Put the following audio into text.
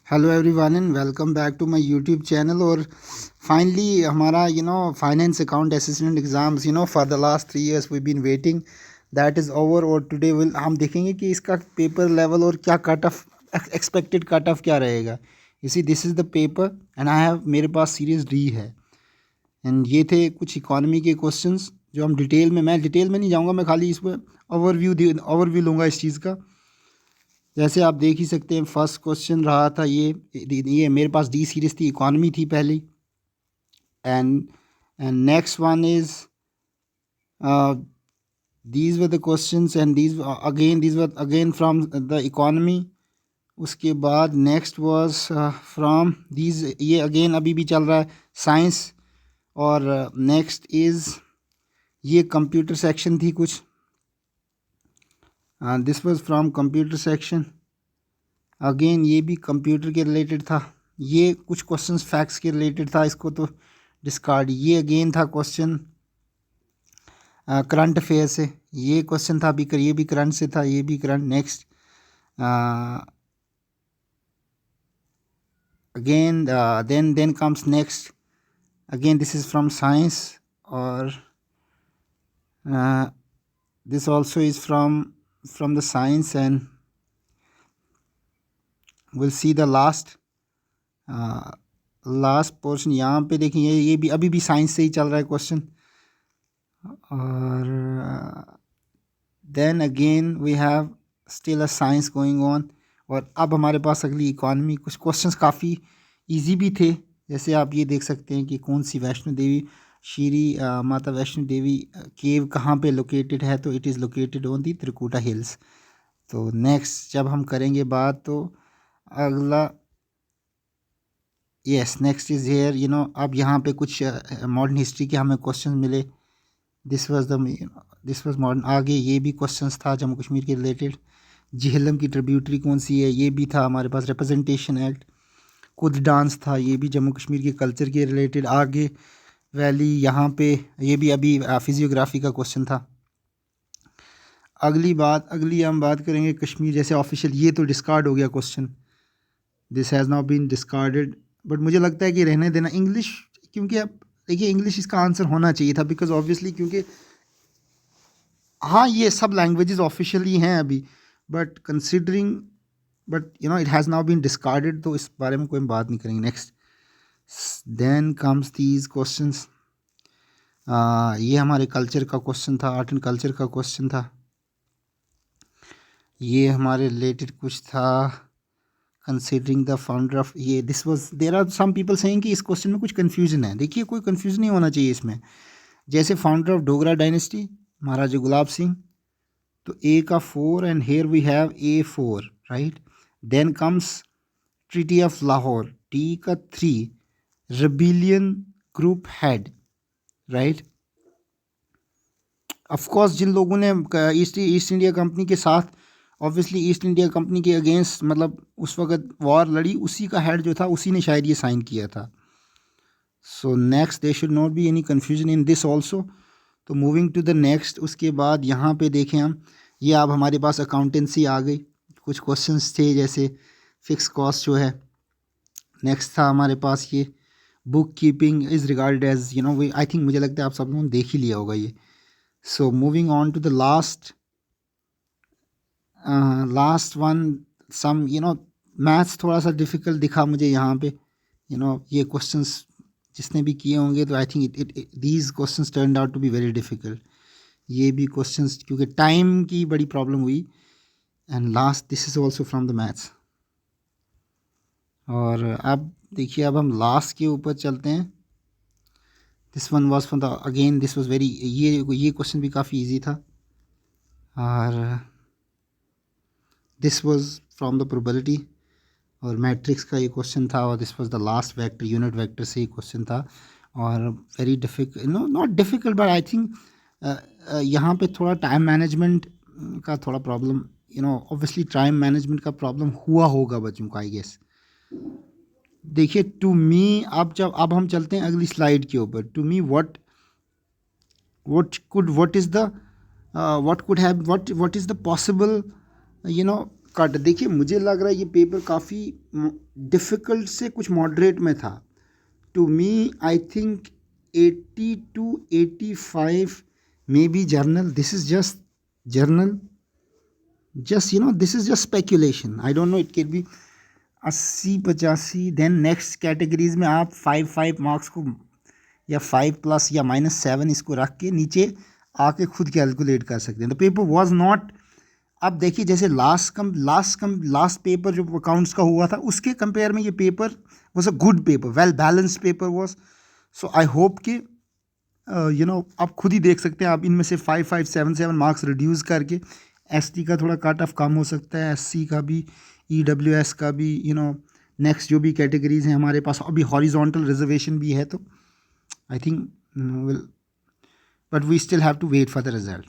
Hello everyone and welcome back to my YouTube channel. और finally हमारा finance account assistant exams for the last 3 years we been waiting that is over. और today will हम देखेंगे कि इसका paper level और क्या cut off expected cut off क्या रहेगा। इसी this is the paper and I have मेरे पास सीरीज़ डी है। एंड ये थे कुछ इकॉनमी के क्वेश्चंस जो हम मैं डिटेल में नहीं जाऊँगा, मैं खाली इस पर ओवरव्यू लूँगा इस चीज़ का। जैसे आप देख ही सकते हैं फर्स्ट क्वेश्चन रहा था ये मेरे पास डी सीरीज़ थी, इकॉनमी थी पहली। And and next one is these were the questions and these were again from the economy. उसके बाद नेक्स्ट वाज फ्रॉम दीज, ये अगेन अभी भी चल रहा है, साइंस। और नेक्स्ट इज़ ये कंप्यूटर सेक्शन थी कुछ, this was from computer section. Again ये भी कंप्यूटर के रिलेटेड था। ये कुछ क्वेश्चंस फैक्ट्स के रिलेटेड था, इसको तो डिस्कार्ड। ये अगेन था क्वेश्चन करंट अफेयर से। ये क्वेश्चन था ये भी करंट से था, ये भी current. Next again then comes next, again this is from science. और this also is from the science. And will see the last portion. यहाँ पे देखिए ये भी अभी भी साइंस से ही चल रहा है क्वेश्चन। और then again we have still a science going on. और अब हमारे पास अगली इकॉनमी। कुछ क्वेश्चंस काफ़ी इजी भी थे, जैसे आप ये देख सकते हैं कि कौन सी वैष्णो देवी माता वैष्णो देवी केव कहाँ पे लोकेटेड है, तो it is located on the Trikuta hills. तो नेक्स्ट जब हम करेंगे बात, तो अगला यस नेक्स्ट इज़ हेयर अब यहाँ पे कुछ मॉडर्न हिस्ट्री के हमें क्वेश्चन मिले। This was modern. आगे ये भी क्वेश्चंस था जम्मू कश्मीर के रिलेटेड। झेलम की ट्रिब्यूटरी कौन सी है, ये भी था हमारे पास। रिप्रेजेंटेशन एक्ट, कुद डांस था, ये भी जम्मू कश्मीर के कल्चर के रिलेटेड। आगे वैली, यहाँ पे ये भी अभी फिजियोग्राफी का क्वेश्चन था। अगली हम बात करेंगे कश्मीर। जैसे ऑफिशियल, ये तो डिस्कार्ड हो गया question, this has now been discarded. But मुझे लगता है कि रहने देना इंग्लिश, क्योंकि अब देखिए इंग्लिश इसका आंसर होना चाहिए था, बिकॉज ऑब्वियसली क्योंकि हाँ ये सब लैंग्वेजेस ऑफिशियली हैं अभी, but considering but it has now been discarded, तो इस बारे में कोई बात नहीं करेंगे। Next then comes these questions. ये हमारे कल्चर का क्वेश्चन था, आर्ट एंड कल्चर का क्वेश्चन था। ये हमारे रिलेटेड कुछ था, कंसिडरिंग द फाउंडर ऑफ ये this was. There are some people saying कि इस क्वेश्चन में कुछ कन्फ्यूजन है। देखिए कोई कन्फ्यूजन नहीं होना चाहिए इसमें। जैसे founder of Dogra dynasty Maharaja Gulab Singh, तो ए का 4 and here we have A4, right. Then comes treaty of Lahore, T का 3, rebellion group head, right. Of course जिन लोगों ने ईस्ट इंडिया कंपनी के साथ, ऑब्वियसली ईस्ट इंडिया कंपनी के अगेंस्ट, मतलब उस वक्त वॉर लड़ी, उसी का हेड जो था उसी ने शायद ये साइन किया था। So next they should not be any confusion in this also. तो मूविंग टू द नेक्स्ट, उसके बाद यहाँ पे देखें हम, ये अब हमारे पास अकाउंटेंसी आ गई। कुछ क्वेश्चंस थे जैसे फिक्स कॉस्ट जो है। नेक्स्ट था हमारे पास ये bookkeeping is regarded as I think, मुझे लगता है आप सब लोगों ने देख ही लिया होगा ये। So moving on to the last one, some maths थोड़ा सा डिफ़िकल्ट दिखा मुझे यहाँ पे। ये क्वेश्चंस जिसने भी किए होंगे, तो I think these questions turned out to be very difficult. ये भी क्वेश्चंस क्योंकि टाइम की बड़ी प्रॉब्लम हुई। And last this is also from the maths. और अब देखिए, अब हम लास्ट के ऊपर चलते हैं। This one was from the, again this was very, ये क्वेश्चन भी काफ़ी इजी था। और this was from the probability और मैट्रिक्स का ये क्वेश्चन था। और this was the last vector, unit vector से ये क्वेश्चन था। और very difficult, not difficult, but I think यहाँ पे थोड़ा टाइम मैनेजमेंट का थोड़ा प्रॉब्लम, ऑब्वियसली टाइम मैनेजमेंट का प्रॉब्लम हुआ होगा बच्चों का, आई गेस। देखिए टू मी, अब हम चलते हैं अगली स्लाइड के ऊपर। To me what is the what is the possible cut. देखिए मुझे लग रहा है ये पेपर काफ़ी डिफ़िकल्ट से कुछ मॉडरेट में था। To me I think 80 to 85 may be general. This is just general, just this is just speculation, I don't know, it can be 80-85। Then next categories में आप 5 मार्क्स को या 5+ या -7 इसको रख के नीचे आके खुद कैलकुलेट कर सकते हैं। द पेपर वॉज नॉट, अब देखिए जैसे लास्ट पेपर जो अकाउंट्स का हुआ था उसके कंपेयर में ये paper was a good paper, well balanced paper was. So I hope कि आप खुद ही देख सकते हैं, आप इनमें से 5-5, 7-7 मार्क्स रिड्यूस करके एसटी का थोड़ा कट ऑफ कम हो सकता है, एससी का भी, ईडब्ल्यूएस का भी, नेक्स्ट जो भी कैटेगरीज हैं हमारे पास, अभी हॉरिजॉन्टल रिजर्वेशन भी है, तो I think will, but we still have to wait for the result.